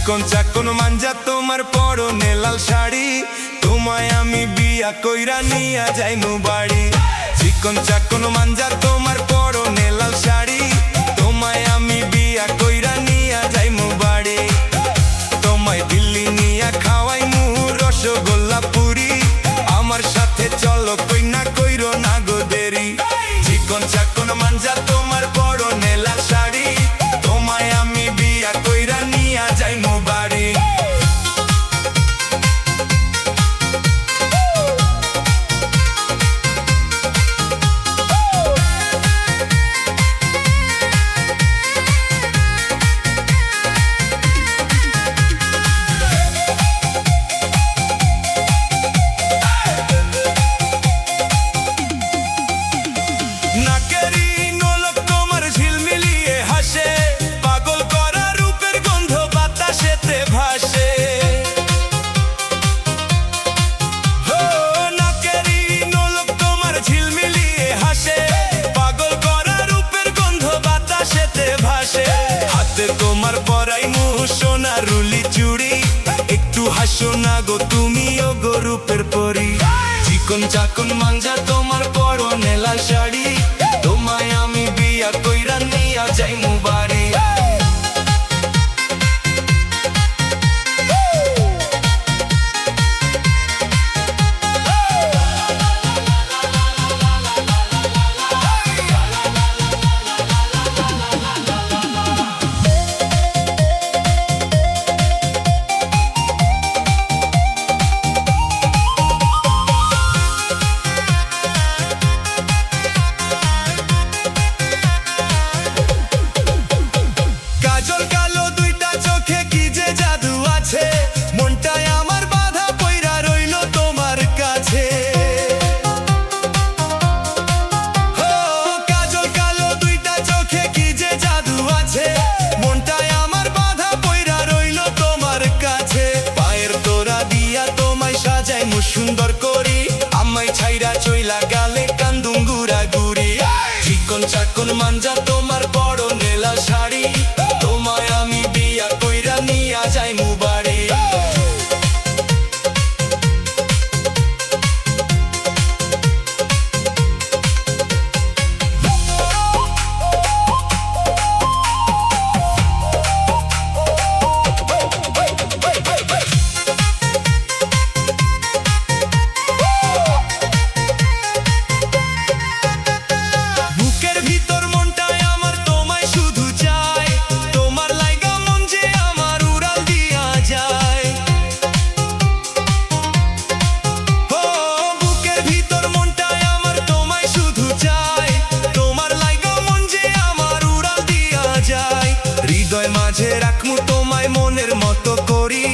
চিকন চাকন মাঞ্জা তোমার পরনে লাল শাড়ি, তোমায় আমি বিয়া কইরা নিয়া যাইমু বাড়ি। চিকন চাকন মাঞ্জা তোমার পরনে লাল শাড়ি, তোমায় আমি বিয়া কইরা নিয়া যাইমু বাড়ি। তোমায় দিল্লি নিয়া খাওয়াইমু রসগোল্লা পুরি, আমার সাথে চলো কইনা কইরো না গো দেরি। চিকন চাকন মাঞ্জা তোমার পরনে লাল শাড়ি, তোমায় আমি বিয়া কইরা নিয়া যাইমু বাড়ি। তোমার পরাইমু সোনা রুলি চুড়ি, একটু হাসো না গো তুমিও গো রূপের পরি। চিকন চাকন মাঞ্জা তোমার পরনে লাল শাড়ি, তোমায় আমি বিয়া কইরা নিয়া যাইমু বাড়ি। মনটায় আমার বাধা পইরা রইল তোমার কাছে, কাজল কালো দুইটা চোখে কি যে জাদু আছে। মনটায় আমার বাধা পইরা রইল তোমার কাছে, পায়ের তোরা দিয়া তোমায় সাজাইমু সুন্দর করি, আমায় ছাইরা চইলা গালে কান্দুম গুড়া গুড়ি। চিকন চাকন মাঞ্জা তোমার পরনে লাল শাড়ি, তোমায় আমি বিয়া কইরা নিয়া যাইমু বাড়ি। হৃদয় মাঝে রাখমু তোমায় মনের মতো করি,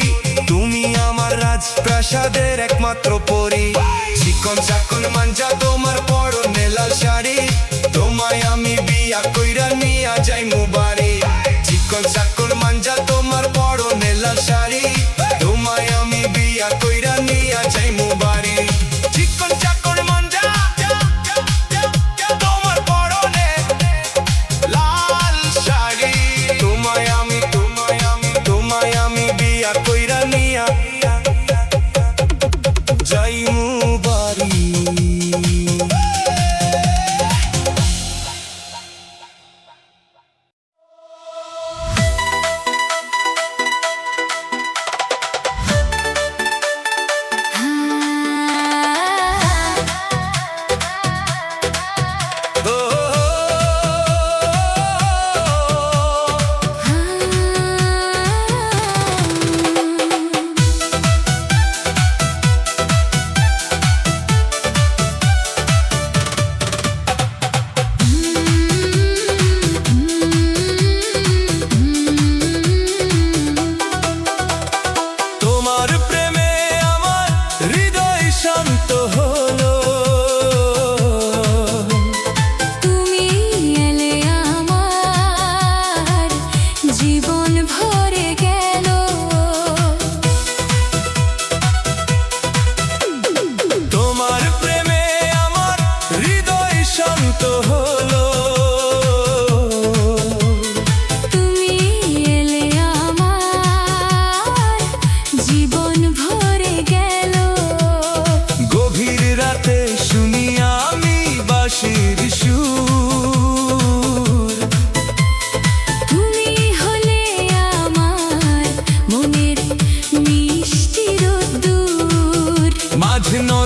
তুমি আমার রাজপ্রাসাদের একমাত্র পরি। চিকন চাকন মাঞ্জা তোমার পরনে লাল শাড়ি, তোমায় আমি বিয়া কইরা নিয়া যাইমু বাড়ি। চিকন চাকন মাঞ্জা তোমার পরনে লাল শাড়ি, তোমায় আমি বিয়া কইরা নিয়া যাইমু বাড়ি। চিকন চাকন মাঞ্জা তোমার পরনে লাল শাড়ি, তোমায় আমি বিয়া কইরা নিয়া যাইমু বাড়ি।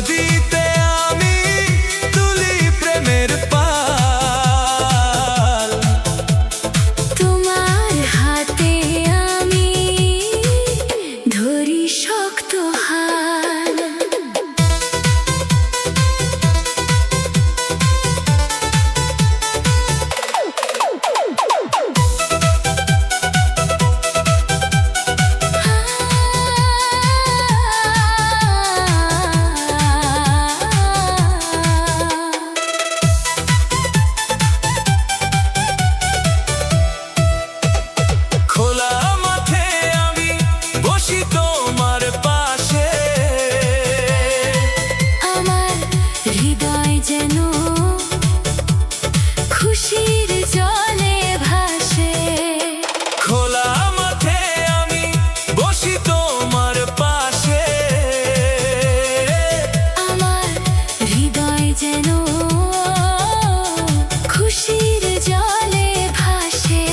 নদীতে আমি তুলি প্রেমের পাল। তোমার হাতে আমি ধরি শক্ত হাল। খোলা মাঠে আমি বসি তোমার পাশে, আমার হৃদয় যেন খুশির জলে ভাসে। খোলা মাঠে আমি বসি তোমার পাশে, আমার হৃদয় যেন খুশির জলে ভাসে।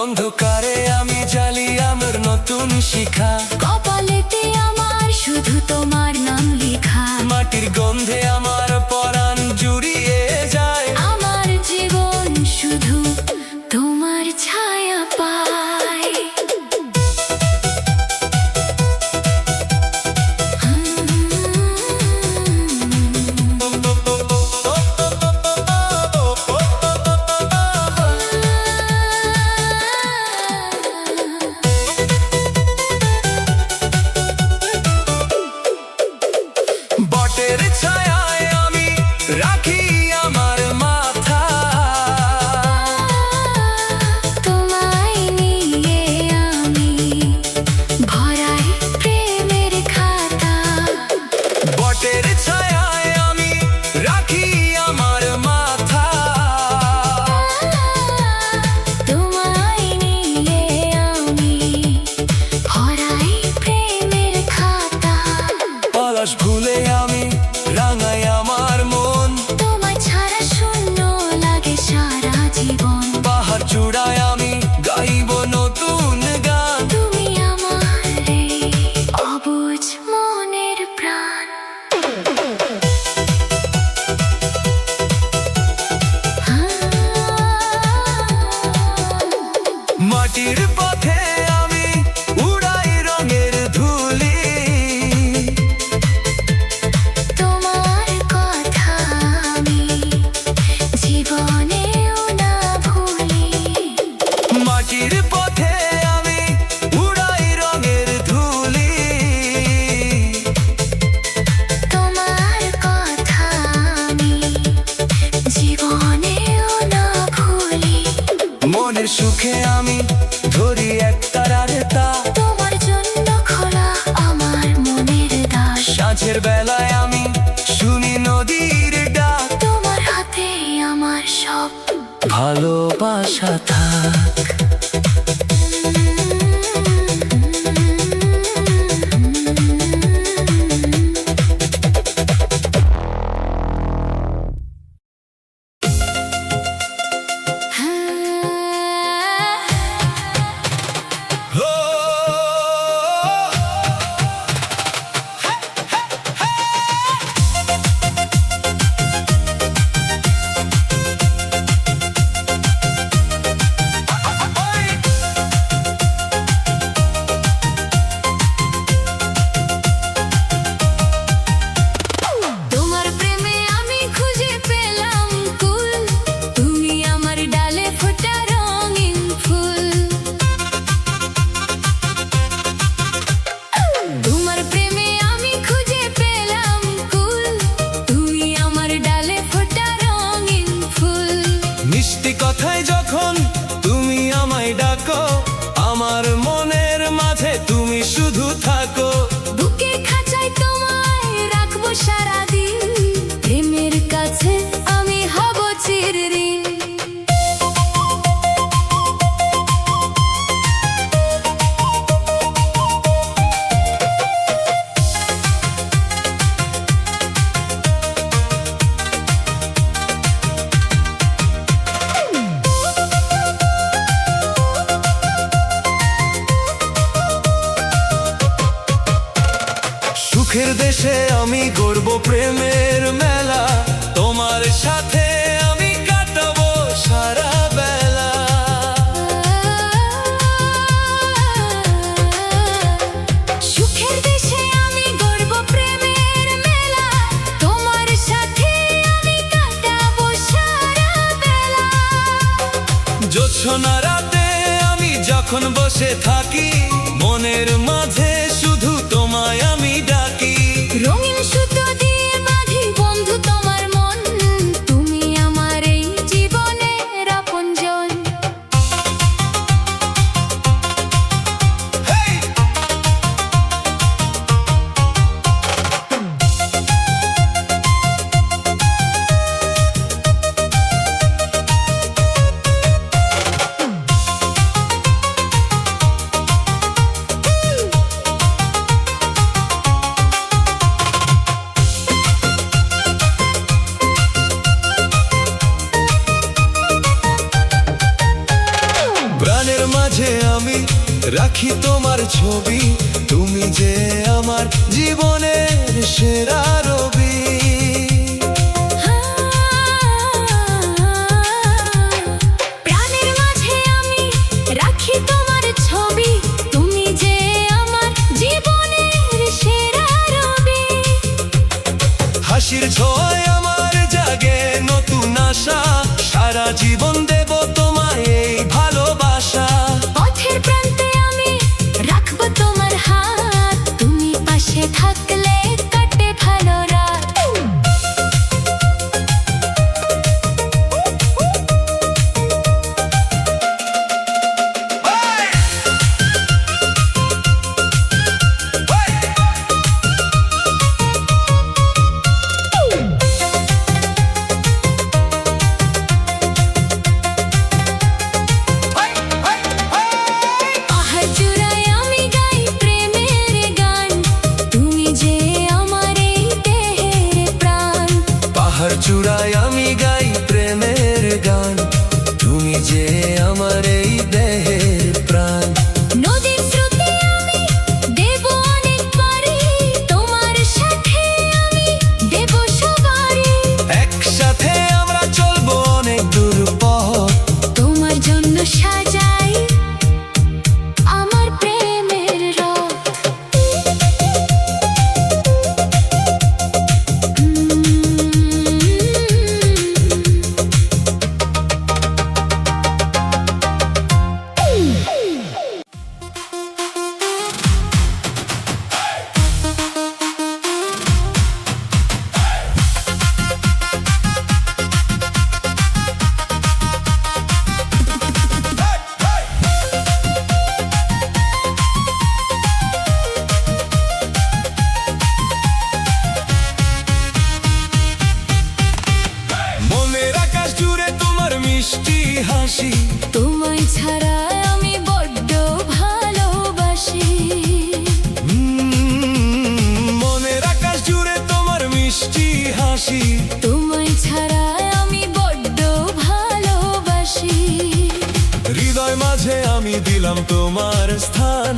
অন্ধকারে আমি জ্বালি আমার নতুন শিখা, কপালেতে আমার শুধু তোমার নাম লেখা। মাটির গন্ধে আমার পরাণ জুড়িয়ে যায়। আমার জীবন শুধু তোমার ছায়া পায়। বটের ছায়ায় আমি রাখি আমার মাথা, তোমায় নিয়ে আমি ভরাই প্রেমের খাতা। বটের ছায়ায় আমি রাখি আমার মাথা, তোমায় নিয়ে আমি ভরাই প্রেমের খাতা। পলাশ ভুলে আমি রাঙাই আমার মন, তোমায় ছাড়া শূন্য লাগে সারা জীবন। পাহাড় চূড়ায় আমি গাইব নতুন গান। তুমি আমার এই অবুঝ মনের প্রাণ। মাটির পথে আমি উড়াই রঙের ধুলি, তোমার কথা আমি জীবনেও না ভুলি। মাটির পথে আমি উড়াই রঙের ধুলি, তোমার কথা আমি জীবনেও না ভুলি। মনের সুখে আমি ধরি এক তারার তার। তোমার জন্য খোলা আমার মনের দ্বার। সাঁঝের বেলায় আমি শুনি নদীর ডাক, তোমার হাতে আমার সব ভালোবাসা থাক। ও তোমার প্রেমে আমি খুঁজে পেলাম কুল। তুমি আমার ডালে ফোটা রঙিন ফুল। তোমার প্রেমে আমি খুঁজে পেলাম কুল। তুমি আমার ডালে ফোটা রঙিন ফুল। মিষ্টি কথায় যখন তুমি আমায় ডাকো, আমার মনের মাঝে তুমি শুধু থাকো। বুকের খাঁচায় তোমায় রাখবো সারাদিন। প্রেমের কাছে আমি হব চিরঋণ। সুখের দেশে আমি গড়ব প্রেমের মেলা, তোমার সাথে আমি কাটাবো সারা বেলা। সুখের দেশে আমি গড়ব প্রেমের মেলা, তোমার সাথে আমি কাটাবো সারা বেলা। জোছনা রাতে আমি যখন বসে থাকি, মনের মাঝে শুধু তোমায় আমি ডাকি। রঙিন সুতো দিয়ে বাঁধি বন্ধু তোমার মন, তুমি আমার এই জীবনের আপনজন। প্রাণের মাঝে আমি রাখি তোমার ছবি, তুমি যে আমার জীবনের সেরা রবি। প্রাণের মাঝে আমি রাখি তোমার ছবি, তুমি যে আমার জীবনের সেরা রবি। হাসির ছোঁয়ায় আমার জাগে নতুন আশা, সারা জীবন দেব তোমায় এই ভালোবাসা। পথের প্রান্তে আমি রাখবো তোমার হাত, তুমি পাশে থাকলে কাটে ভালো রাত। পাহাড় চূড়ায় আমি গাই প্রেমের গান, তুমি যে আমার এই দেহের প্রাণ। পাহাড় চূড়ায় আমি গাই প্রেমের গান, তুমি যে আমার এই দেহের প্রাণ। নদীর স্রোতে আমি দেব অনেক পারি, তোমার সাথে আমি দেব সবারি। একসাথে আমরা চলবো অনেক দূর পথ, তোমার জন্য সাজাই আমার প্রেমের রথ। মনের আকাশ জুড়ে তোমার মিষ্টি হাসি, তোমায় ছাড়া আমি বড্ড ভালোবাসি। মনের আকাশ জুড়ে তোমার মিষ্টি হাসি, তোমায় ছাড়া আমি বড্ড ভালোবাসি। হৃদয় মাঝে আমি দিলাম তোমার স্থান,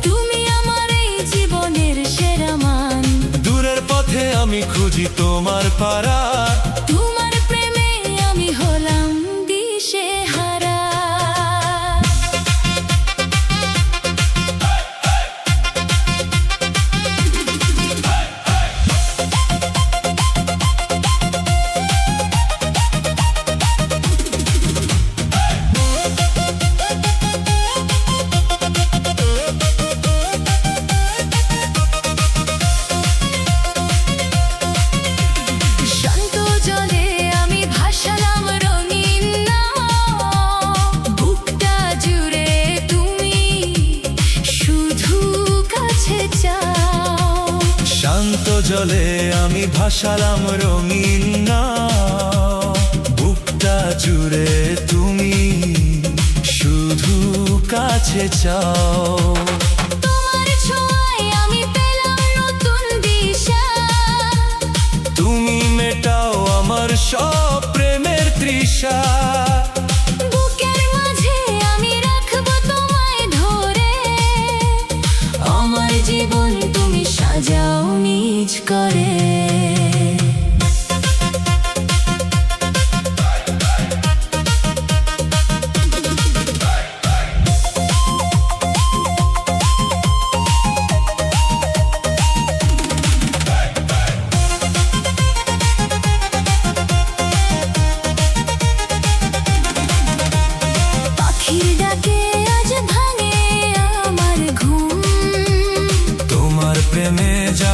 তুমি আমার এই জীবনের সেরা মান। দূরের পথে আমি খুঁজি তোমার পারা, তোমার প্রেমে আমি হলাম দিশেহারা। শান্ত জলে আমি ভাসালাম রঙিন নাও, বুকটা জুড়ে তুমি শুধু কাছে চাও। শান্ত জলে আমি ভাসালাম রঙিন নাও, বুকটা জুড়ে তুমি শুধু কাছে চাও। তোমার ছোঁয়ায় আমি পেলাম নতুন দিশা, তুমি মেটাও আমার সব প্রেমের তৃষা। বুকের মাঝে আমি রাখবো তোমায় ধরে, আমার জীবন তুমি সাজাও নি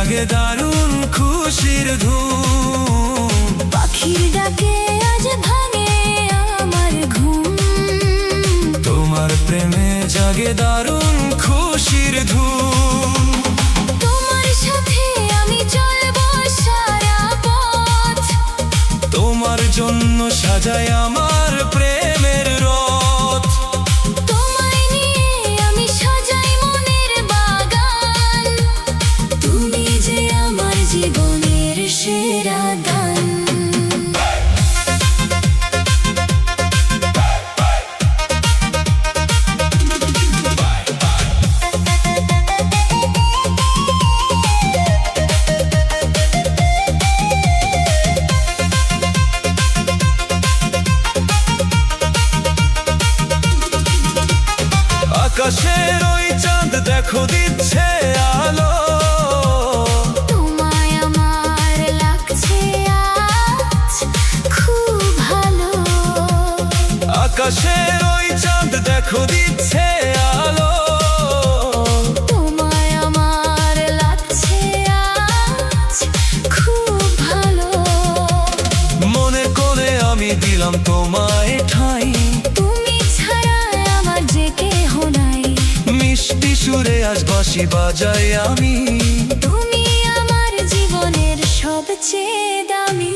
জাগে দারুণ খুশির ধুম। পাখির ডাকে আজ ভাঙে আমার ঘুম। তোমার প্রেমে জাগে দারুণ খুশির ধুম। তোমার সাথে আমি চলবো সারা পথ। তোমার জন্য সাজাই আমার প্রেমের রথ। তোমায় নিয়ে আমি সাজাই মনের বাগান। তুমি যে আমার জীবনের সেরা গান। আকাশের ওই চাঁদ দেখো দিচ্ছে আলো। তোমায় আমার লাগছে আজ খুব ভালো। আকাশের ওই চাঁদ দেখো দিচ্ছে আলো। তোমায় আমার লাগছে আজ খুব ভালো। মনে করে আমি দিলাম তোমায় ঠাঁই। তুমি ছাড়া আমার যে কেহ নাই। মিষ্টি সুরে আজ বাঁশি বাজাই আমি। তুমি আমার জীবনের সবচেয়ে দামি।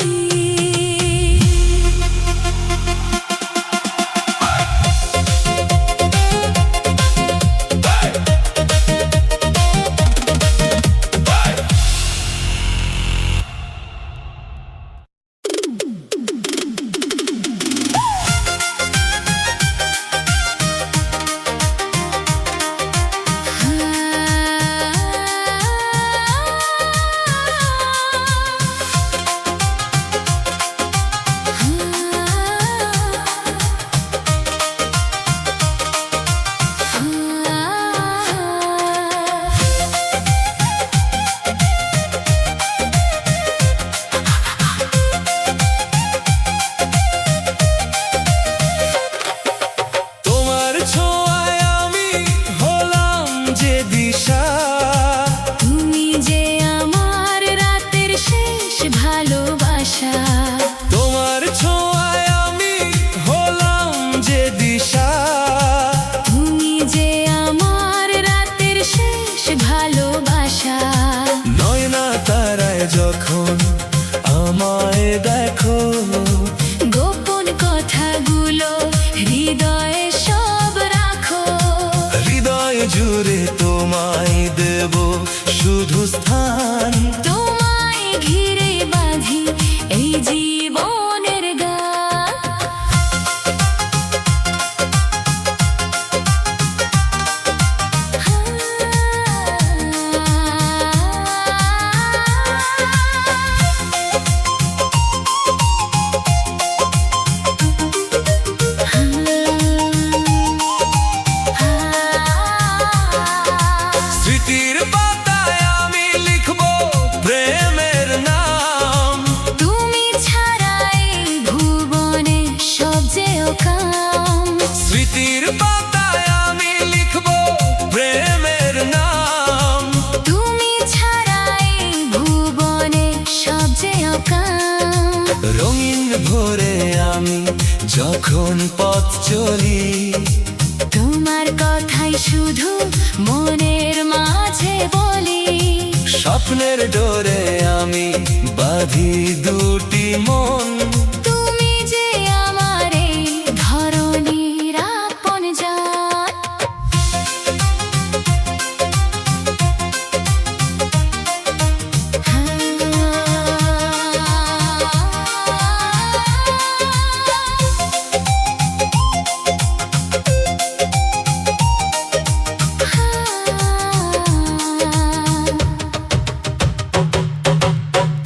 তোমার ছোঁয়ায় আমি হলাম যে দিশা। তুমি যে আমার রাতের শেষ ভালোবাসা। তোমার ছোঁয়ায় আমি হলাম যে দিশা। তুমি যে আমার রাতের শেষ ভালোবাসা। নয়না তারায় যখন আমায় দেখো। গোপন কথাগুলো হৃদয়ে সব রাখো। হৃদয় জুড়ে তোমায় দেব শুধু স্থান। তোমায় ঘিরে বাঁধি এই জীবনের গান। স্মৃতির পাতায় আমি লিখবো প্রেমের নাম। তুমি ছাড়া এই ভুবনে সব যে অকাম। স্মৃতির পাতায় আমি লিখবো প্রেমের নাম। তুমি ছাড়া এই ভুবনে সব যে অকাম। রঙিন ভোরে আমি যখন পথ চলি। তোমার কথাই শুধু মনের মাঝে বলি। স্বপ্নের ডোরে আমি বাঁধি দুটি মন। তুমি যে আমার এই ধরনীর আপন জান।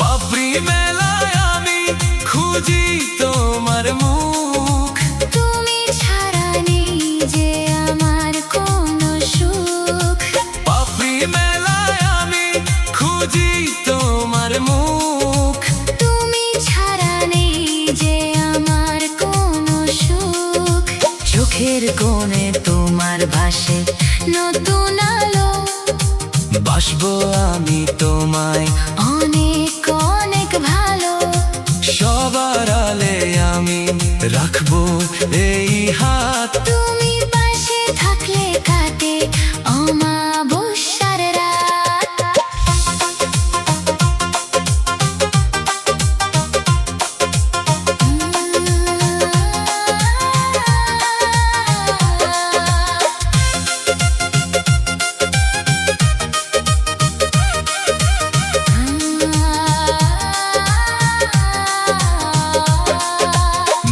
পাপড়ি মেলায় আমি খুঁজি তোমার মুখ। তুমি ছাড়া নেই যে আমার কোনো সুখ। পাপড়ি মেলায় আমি খুঁজি তোমার মুখ। তুমি ছাড়া নেই যে আমার কোনো সুখ। চোখের কোণে তোমার ভাসে নতুন আলো। বাসবো আমি তোমার তোমায় অনেক অনেক ভালো। সবার আলে আমি রাখবো এই হাত। তুমি পাশে থাকলে কাটে অমাবস্যার রাত।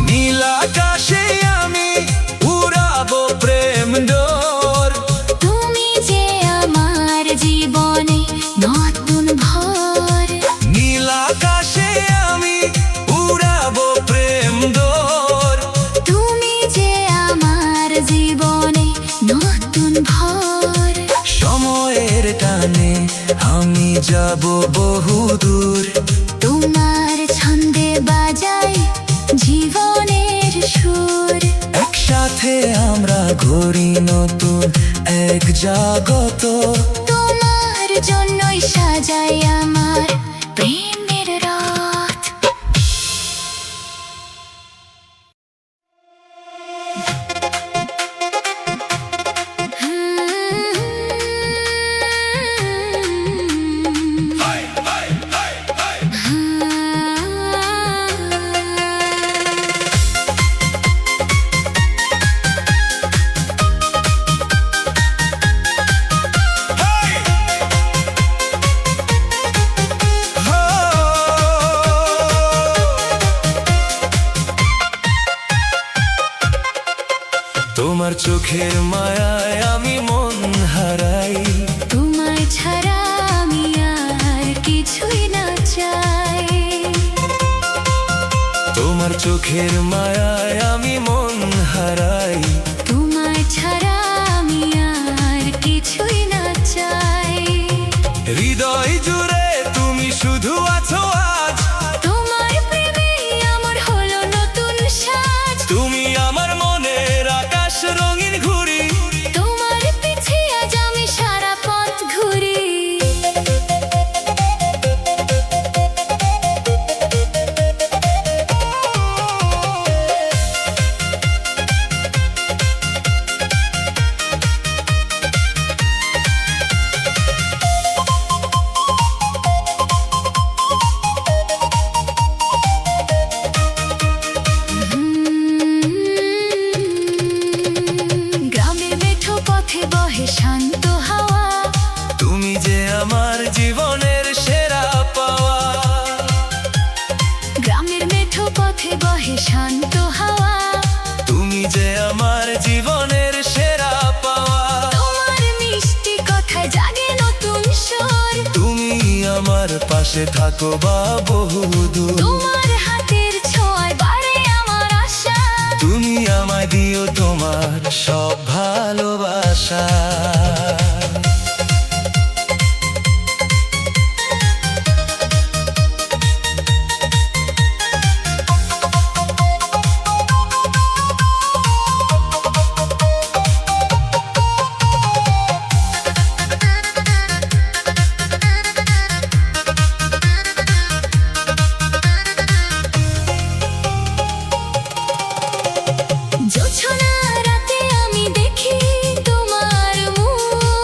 নীল আকাশে আমি উড়াবো প্রেম ডোর। তুমি যে আমার জীবনে নতুন ভোর। নীল আকাশে আমি উড়াবো প্রেম ডোর। তুমি যে আমার জীবনে নতুন ভোর। সময়ের টানে আমি যাব বহু দূর। তোমার ছন্দে বাজাই জীবনের সুর। একসাথে আমরা গড়ি নতুন এক জগত। তোমার জন্যই সাজাই আমার প্রেমের রথ। তোমার চোখের মায়ায় আমি মন হারাই। তোমায় ছাড়া আমি আর কিছুই না চাই। তোমার চোখের মায়ায় আমি মন হারাই। তোমায় ছাড়া আমি আর কিছুই না চাই। হৃদয় জুড়ে তুমি শুধু আছো আজ। তোমার প্রেমে আমার হলো নতুন সাজ। তুমি আমার মনের আকাশ রঙিন ঘুড়ি। তোমার পিছে আজ আমি সারা পথ ঘুরি। গ্রামের মেঠো পথে বহে শান্ত হাওয়া। তুমি যে আমার জীবনের সেরা পাওয়া। গ্রামের মেঠো পথে বহে শান্ত হাওয়া। তুমি যে আমার জীবনের সেরা পাওয়া। তোমার মিষ্টি কথায় জাগে নতুন সুর। তুমি আমার পাশে থাকো বা বহু দূর। তোমার হাতের ছোঁয়ায় বাড়ে আমার আশা। তুমি আমায় দিও তোমার সব ভালোবাসা। জোছনা রাতে আমি দেখি তোমার মুখ।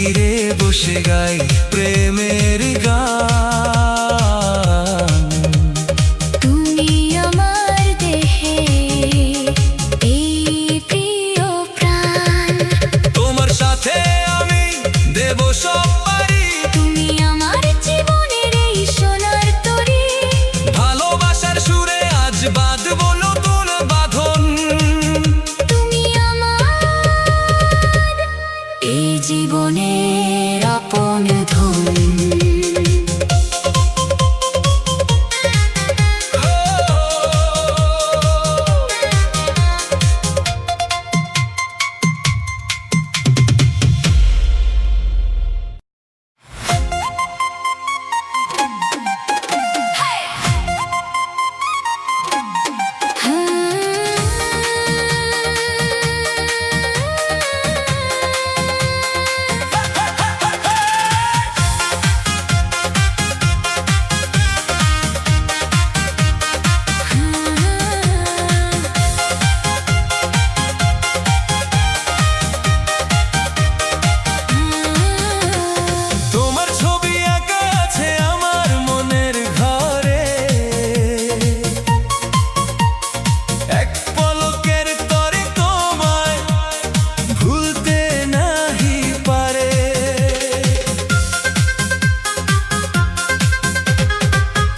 তীরে বসে গাই প্রেমের গান। তুমি আমার দেহে এই প্রিয় প্রাণ, তোমার সাথে আমি দেব সব পারি, তুমি আমার জীবনের এই সোনার তরী। ভালোবাসার সুরে আজ বাঁধবো নতুন বাঁধন। তুমি আমার এই জীবনের আপন ধন। তোমার ছবি আঁকা আছে আমার মনের ঘরে, এক পলকের তরে তোমায় ভুলতে নাহি পারে।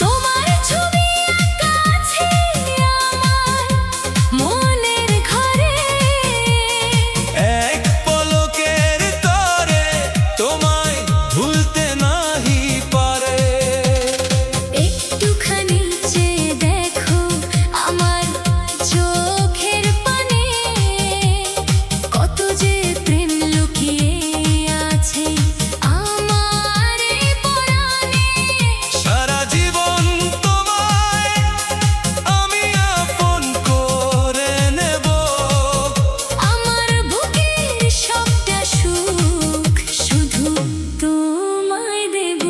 তোমার ছবি আঁকা আছে আমার মনের ঘরে, এক পলকের তরে তোমায় ভুলতে নাহি পারে। একটুখানি চেয়ে দেখো আমার চোখের পানে, কত যে প্রেম লুকিয়ে আছে আমার এই পরাণে। সারা জীবন তোমায় আমি আপন করে নেব, আমার বুকের সবটা সুখ শুধু তোমায় দেব।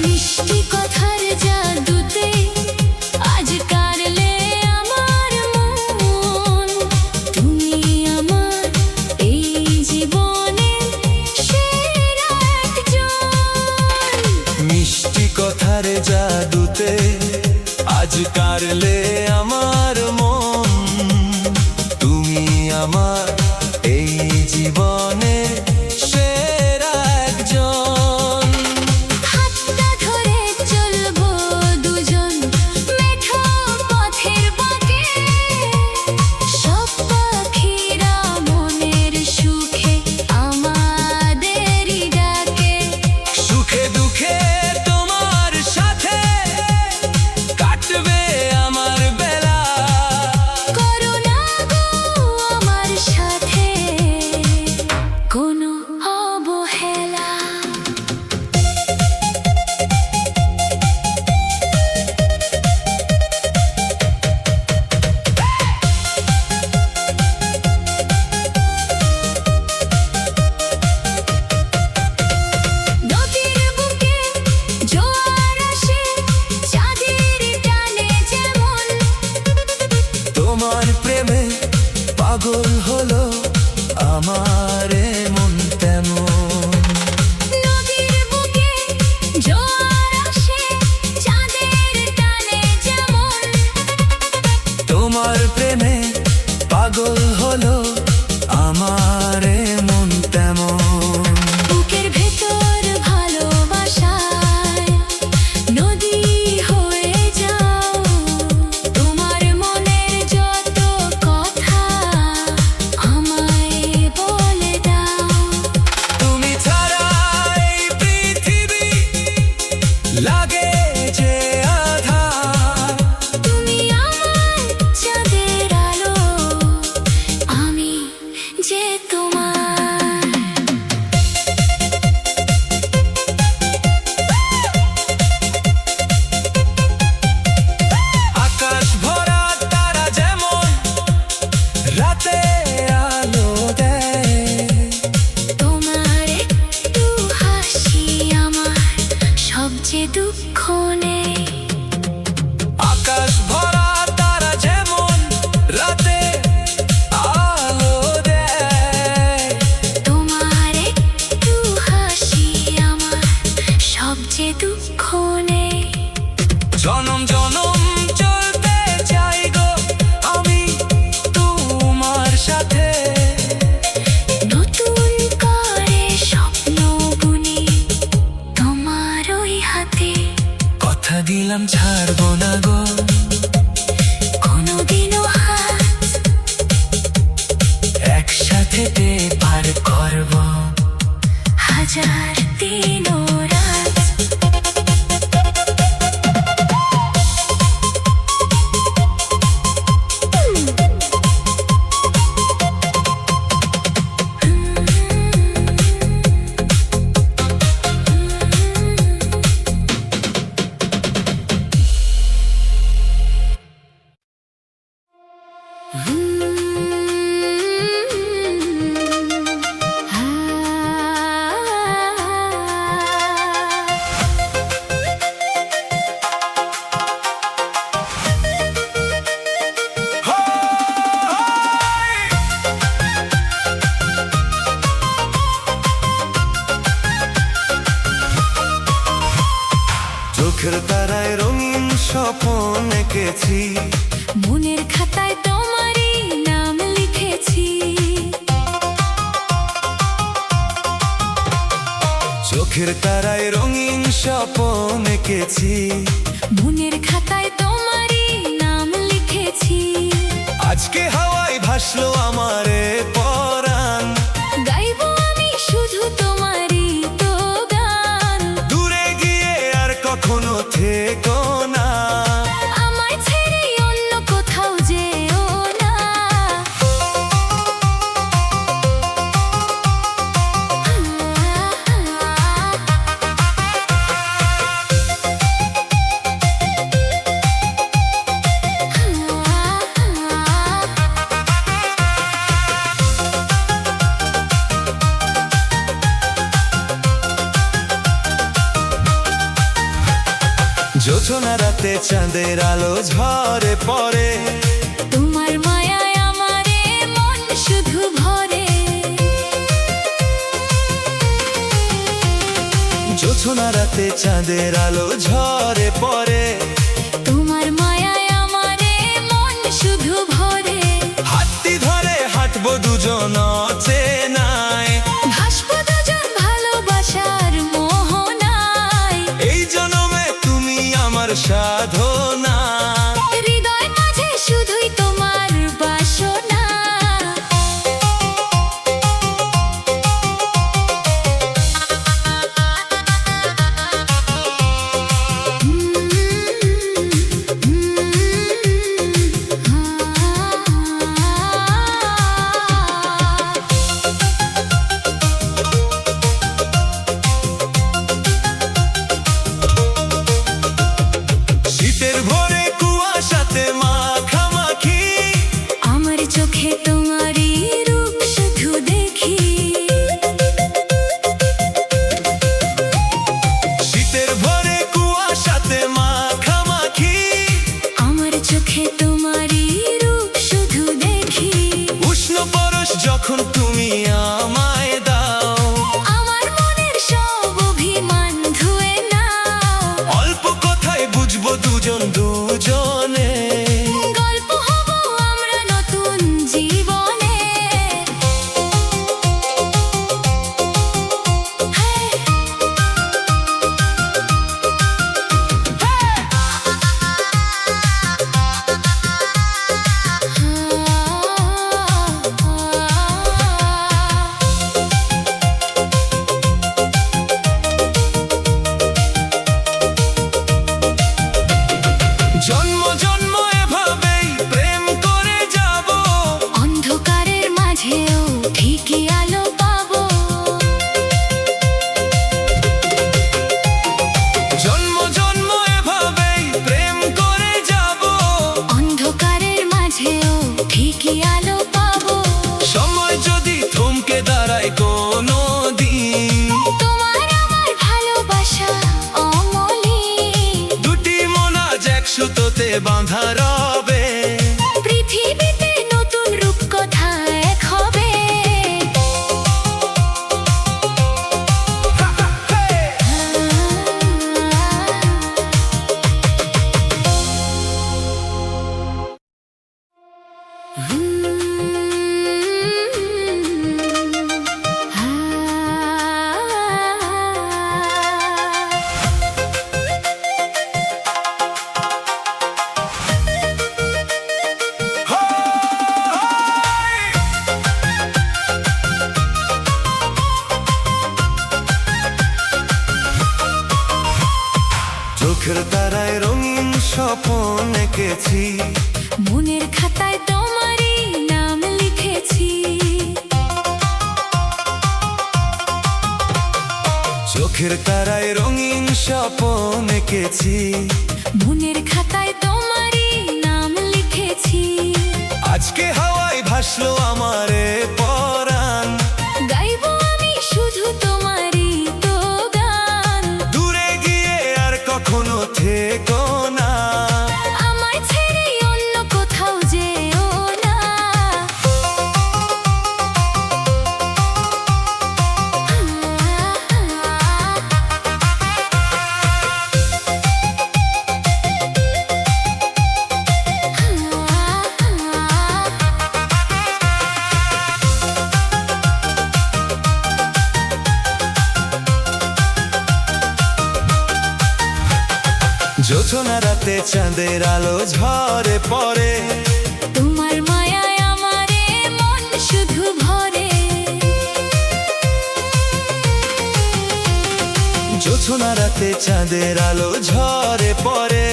মিষ্টি কথার জাদুতে আজ কাড়লে আমার মন, তুমি আমার এই জীবনের সেরা একজন। মিষ্টি কথার জাদুতে আজ কাড়লে আমার মন, তুমি আমার এই জীবনে সেরা একজন। হাতটা ধরে চলবো দুজন মেঠো পথের বাঁকে, সব পাখিরা মনের সুখে আমাদেরই ডাকে। সুখে দুঃখে তোমার সাথে কাটবে আমার দুঃখ নেই। আকাশ ভরা তারা যেমন রাতে আলো দেয়, তোমার একটু হাসি আমার সবচেয়ে দুঃখ নেই। জনম জনম চলতে চাই গো আমি তোমার সাথে। নতুন করে স্বপ্ন বুনি তোমার ওই হাতে। কথা দিলাম ছাড়বো না গো কোনোদিনও হাত একসাথে পার করব হাজার দিন ও রাত। চোখের তারায় রঙিন স্বপ্ন এঁকেছি, মনের খাতায় তোমারই নাম লিখেছি। চোখের তারায় রঙিন স্বপ্ন এঁকেছি, মনের খাতায় তোমারই নাম লিখেছি। আজকে হাওয়ায় ভাসলো আমারে পরাণ, গাইবো আমি শুধু তোমারই তো গান। দূরে গিয়ে আর কখনো থেকো না, আমায় ছেড়ে অন্য কোথাও যেও না। জোছনা রাতে চাঁদের আলো ঝরে পড়ে, তোমার মায়ায় আমারে মন শুধু ভরে। জোছনা রাতে চাঁদের আলো ঝরে পড়ে, তোমার মায়ায় আমারে মন শুধু ভরে। হাতটি ধরে হাঁটবো দুজন চেনায়, ভাসবো দুজন ভালোবাসার মোহনায়। এই জনমে তুমি আমার সাধনা। হৃদয় মাঝে শুধুই তোমার বাসনা। সুতোতে বাঁধা রবে। পৃথিবীতে নতুন রূপকথা এক হবে। চোখের তারায় রঙিন স্বপ্ন এঁকেছি, মনের খাতায় তোমারই নাম লিখেছি। চোখের তারায় রঙিন স্বপ্ন এঁকেছি, মনের খাতায় তোমারই নাম লিখেছি। আজকে হাওয়ায় ভাসলো আমারে পরাণ, গাইবো আমি শুধু তোমারই তো গান। দূরে গিয়ে আর কখনো থেকো না, আমায় ছেড়ে অন্য কোথাও যেও না। জোছনা রাতে চাঁদের আলো ঝরে পড়ে, তোমার মায়ায় আমারে মন শুধু ভরে। জোছনা রাতে চাঁদের আলো ঝরে পড়ে,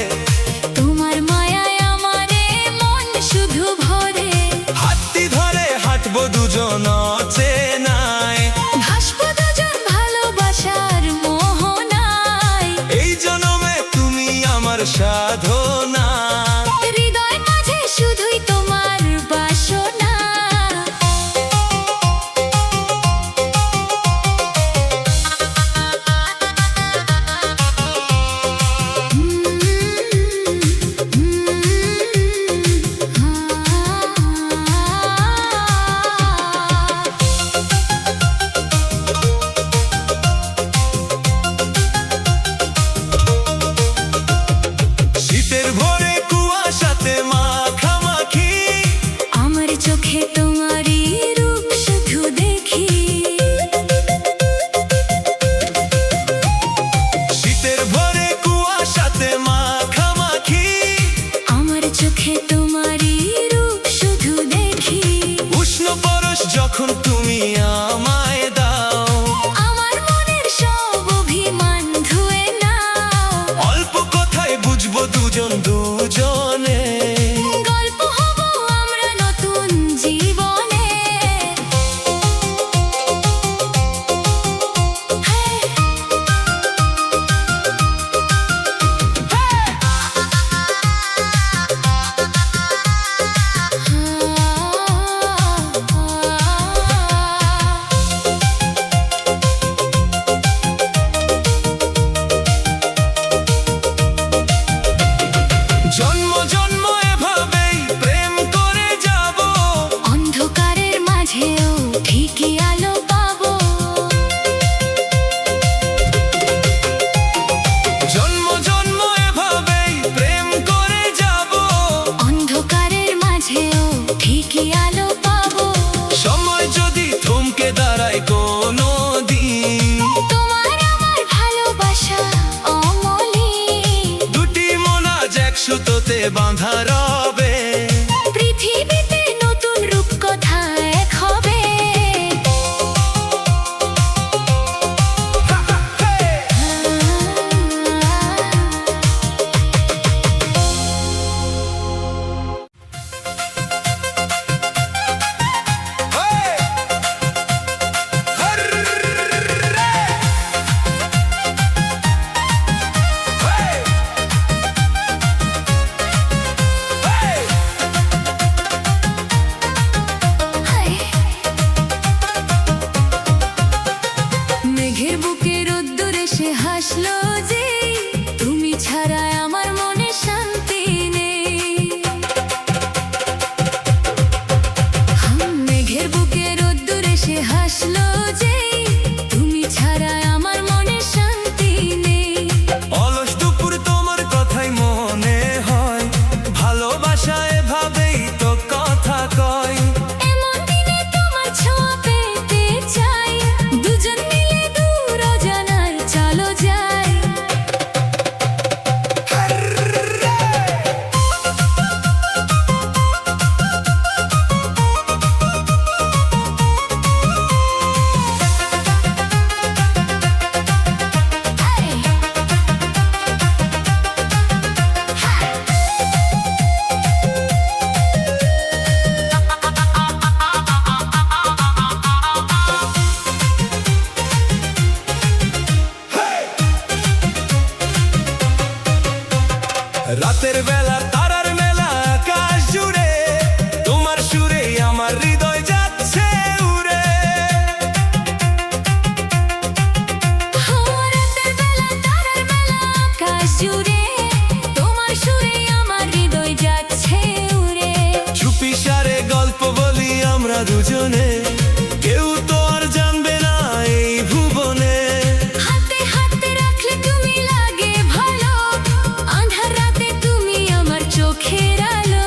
তোমার মায়ায় আমারে মন শুধু ভরে। হাতটি ধরে হাঁটবো দুজন চেনায়, ভাসবো দুজন ভালোবাসার মোহনায়। এই জনমে তুমি আমার সাধনা। হৃদয় মাঝে শুধুই তোমার বাসনা। শীতের ভোরে কুয়াশাতে মাখামাখি, আমার চোখে তোমারই রূপ শুধু দেখি। শীতের ভোরে কুয়াশাতে মাখামাখি, আমার চোখে তোমারই রূপ শুধু দেখি। উষ্ণ পরশ যখন তুমি আমায় দাও, আমার মনের সব অভিমান ধুয়ে নাও। অল্প কথায় বুঝবো দুজন দুজনে, গল্প হব আমরা নতুন জীবনে। জন্ম জন্ম এভাবেই প্রেম করে যাব, অন্ধকারের মাঝেও ঠিকই আলো পাবো। জন্ম জন্ম এভাবেই প্রেম করে যাব, অন্ধকারের মাঝেও ঠিকই আলো পাবো। সময় যদি থমকে দাঁড়ায় কোনো দিন, তোমার আমার ভালোবাসা অমলিন। দুটি মন আজ এক সুতোতে বাঁধা রবে। পৃথিবীতে নতুন রূপকথা এক হবে। মেঘের বুকে রোদ্দুর এসে হাসলো যে, তুমি ছাড়া আমার মনে শান্তি নেই। রাতের বেলা তারার মেলা আকাশ জুড়ে তোমার সুরে আমার হৃদয় যাচ্ছে উড়ে রাতের বেলা তারার মেলা আকাশ জুড়ে তোমার সুরে আমার হৃদয় যাচ্ছে উড়ে চুপি সারে গল্প বলি আমরা দুজনে কেউ তো আর জানবে না এই ভুবনে হাতে হাতে রাখলে তুমি লাগে ভালো আঁধার রাতে তুমি আমার চোখের আলো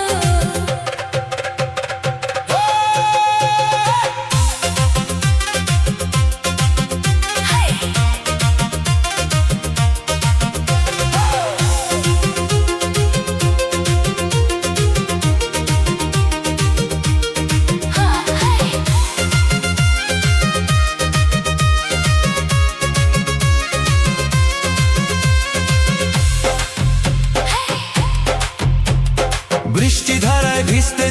বৃষ্টি ধারায় ভিজতে